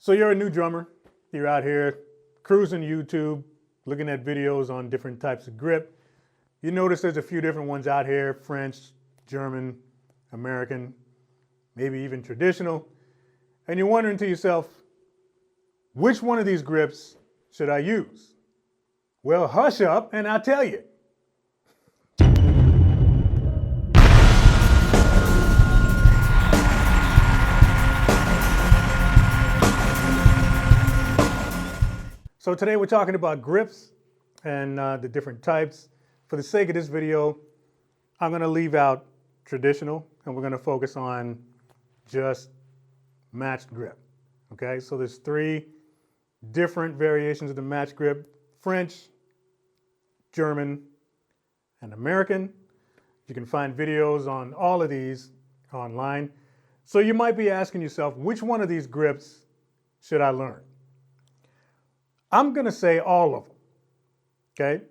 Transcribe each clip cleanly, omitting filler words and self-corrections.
So you're a new drummer, you're out here cruising YouTube, looking at videos on different types of grip. You notice there's a few different ones out here, French, German, American, maybe even traditional. And you're wondering to yourself, which one of these grips should I use? Well, hush up and I'll tell you. So today we're talking about grips and the different types. For the sake of this video, I'm going to leave out traditional and we're going to focus on just matched grip. Okay, so there's three different variations of the matched grip: French, German, and American. You can find videos on all of these online. So you might be asking yourself, which one of these grips should I learn? I'm going to say all of them, okay?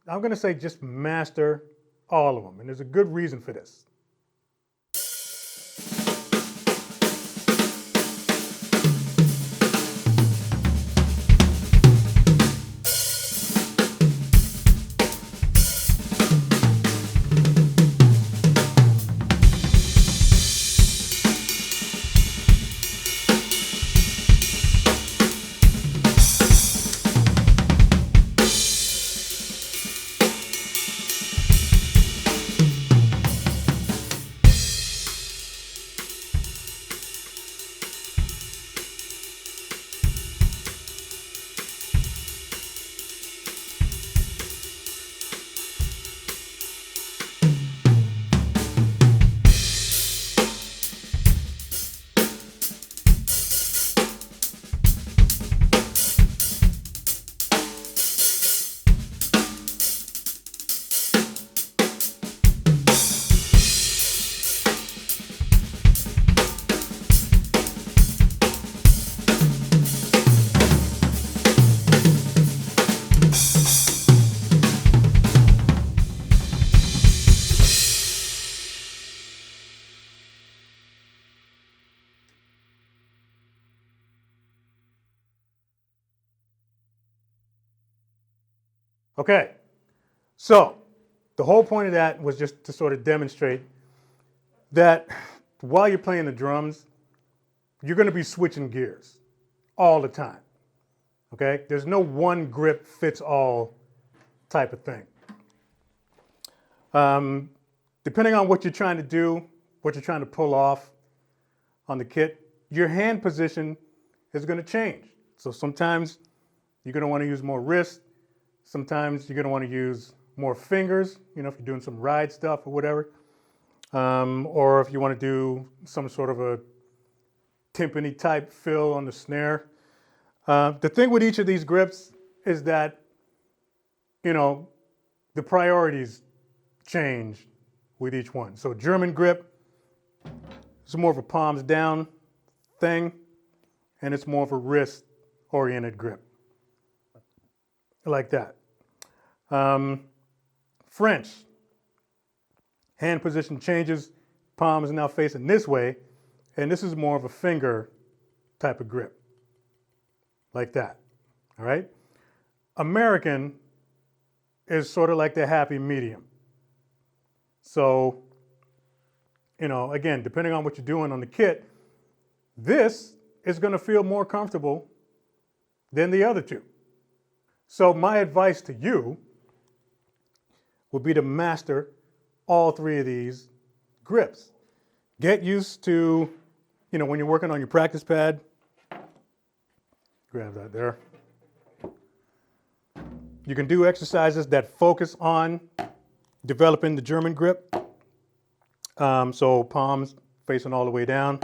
I'm going to say just master all of them, and there's a good reason for this. Okay, so the whole point of that was just to sort of demonstrate that while you're playing the drums, you're going to be switching gears all the time. Okay, there's no one grip fits all type of thing. Depending on what you're trying to do, what you're trying to pull off on the kit, your hand position is going to change. So sometimes you're going to want to use more wrist. Sometimes you're going to want to use more fingers, you know, if you're doing some ride stuff or whatever. Or if you want to do some sort of a timpani type fill on the snare. The thing with each of these grips is that, you know, the priorities change with each one. So German grip is more of a palms down thing, and it's more of a wrist oriented grip. Like that. French, hand position changes, palm is now facing this way, and this is more of a finger type of grip, like that, all right? American is sort of like the happy medium. So, you know, again, depending on what you're doing on the kit, this is going to feel more comfortable than the other two. So my advice to you would be to master all three of these grips. Get used to, you know, when you're working on your practice pad, grab that there. You can do exercises that focus on developing the German grip. So palms facing all the way down.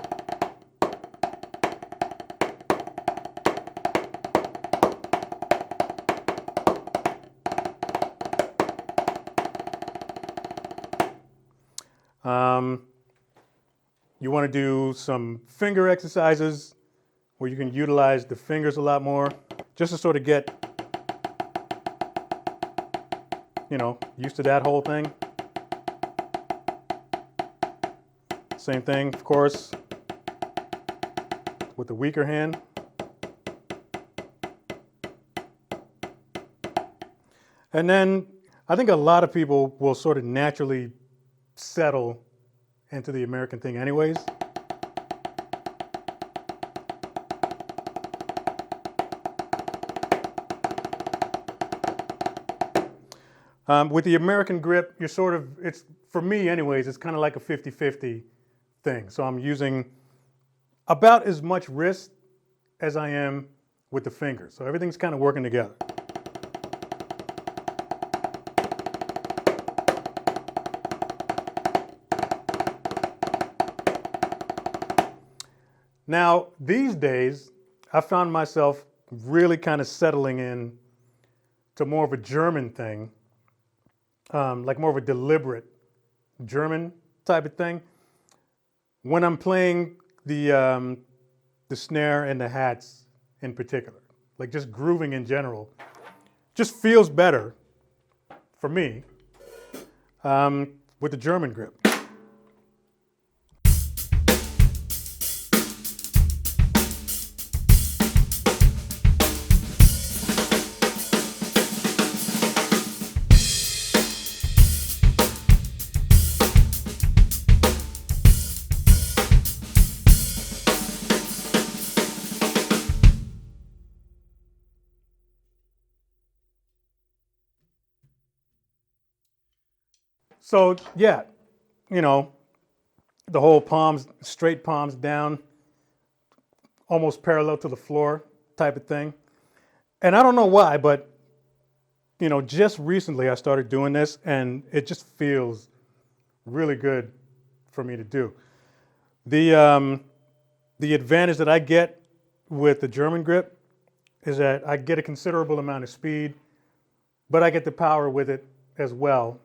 You want to do some finger exercises where you can utilize the fingers a lot more, just to sort of get, you know, used to that whole thing. Same thing, of course, with the weaker hand. And then I think a lot of people will sort of naturally settle into the American thing anyways. With the American grip, you're sort of, it's, for me anyways, it's kind of like a 50-50 thing. So I'm using about as much wrist as I am with the fingers. So everything's kind of working together. Now, these days, I found myself really kind of settling in to more of a German thing, like more of a deliberate German type of thing. When I'm playing the snare and the hats in particular, like just grooving in general, just feels better for me with the German grip. So yeah, you know, the whole palms, straight palms down, almost parallel to the floor type of thing. And I don't know why, but you know, just recently I started doing this and it just feels really good for me to do. The advantage that I get with the German grip is that I get a considerable amount of speed, but I get the power with it as well,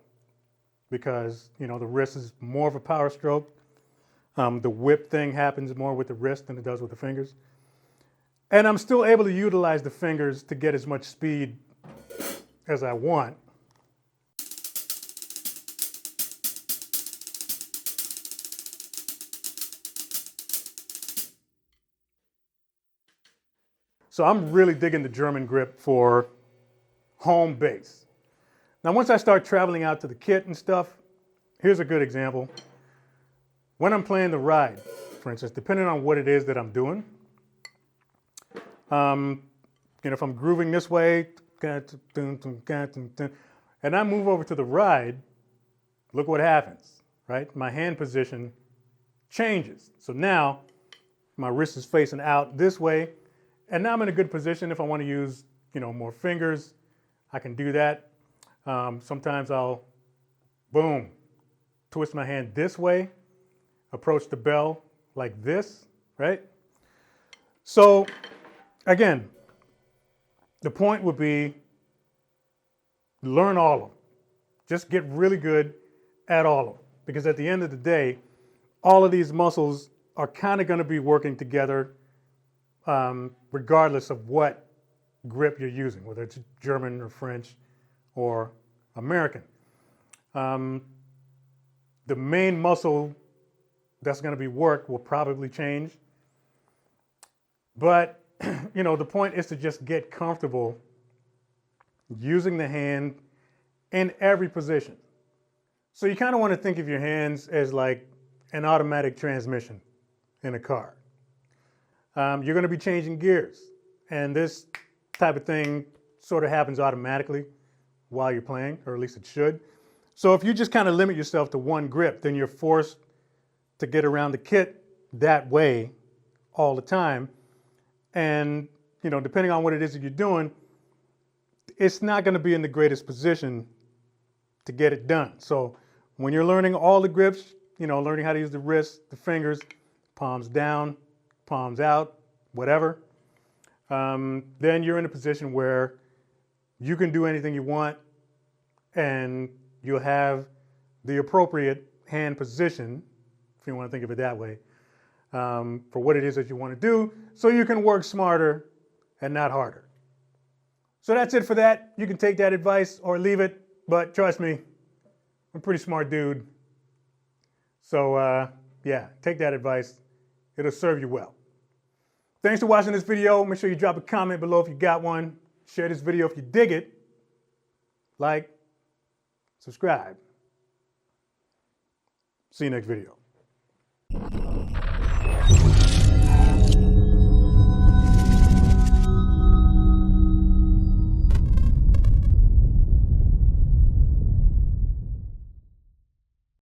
because you know the wrist is more of a power stroke. The whip thing happens more with the wrist than it does with the fingers. And I'm still able to utilize the fingers to get as much speed as I want. So I'm really digging the German grip for home bass. Now, once I start traveling out to the kit and stuff, here's a good example. When I'm playing the ride, for instance, depending on what it is that I'm doing, you know, if I'm grooving this way, and I move over to the ride, look what happens, right? My hand position changes. So now my wrist is facing out this way, and now I'm in a good position. If I want to use, you know, more fingers, I can do that. Sometimes I'll, boom, twist my hand this way, approach the bell like this, right? So again, the point would be learn all of them. Just get really good at all of them, because at the end of the day, all of these muscles are kind of going to be working together regardless of what grip you're using, whether it's German or French or American. The main muscle that's going to be worked will probably change. But, you know, the point is to just get comfortable using the hand in every position. So you kind of want to think of your hands as like an automatic transmission in a car. You're going to be changing gears, and this type of thing sort of happens automatically while you're playing, or at least it should. So if you just kind of limit yourself to one grip, then you're forced to get around the kit that way all the time. And, you know, depending on what it is that you're doing, it's not going to be in the greatest position to get it done. So when you're learning all the grips, you know, learning how to use the wrist, the fingers, palms down, palms out, whatever, then you're in a position where you can do anything you want, and you'll have the appropriate hand position, if you want to think of it that way, for what it is that you want to do, so you can work smarter and not harder. So that's it for that. You can take that advice or leave it, but trust me, I'm a pretty smart dude. So yeah, take that advice. It'll serve you well. Thanks for watching this video. Make sure you drop a comment below if you got one. Share this video if you dig it. like, subscribe. See you next video.